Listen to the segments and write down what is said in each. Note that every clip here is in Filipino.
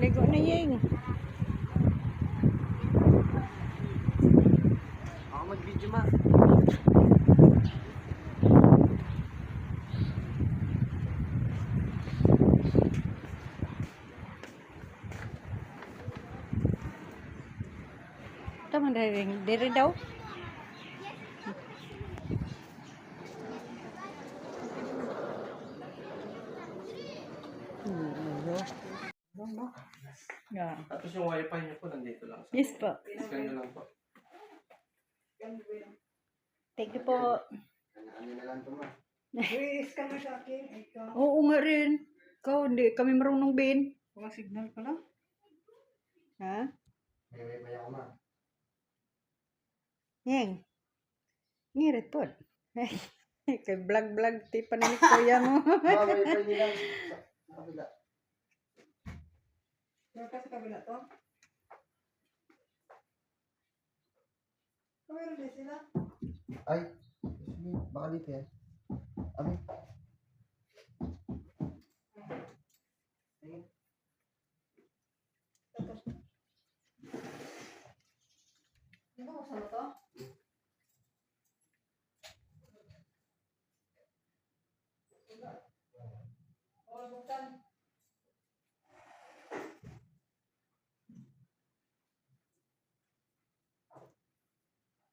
Ligo na Ying. Ako mag-video ma. Tama diri daw. Yeah. Tapos yung wifi niyo po nandito lang. Yes po. Scan nyo lang po. Thank you po. Ano na lang ito ma. Wais ka mo sa akin. Ikaw. Oo nga rin. Ikaw, hindi kami marunong bin. Mga signal pala. Ha? May wifi ako ma. Yeng. Ngirit po. Kay vlog ti paninik ko yan mo. Ma, wifi nyo lang. Sa kabila. Meron ka sa kabila to? Meron din sila. Ay. Sige, baka dito yan. Abi. Hindi mo kasama to? Oo, buksan.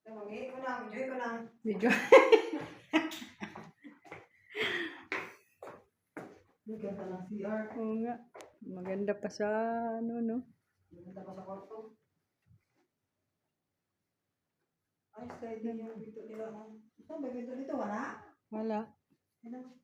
Enjoy ko na. Video. Bigyan ka ng CR. Oo nga. Maganda pa sa ano no. Maganda pa sa kwarto. Ay, steady yung pinto nila. Saan ba pinto dito? Wala? Wala. Yan ang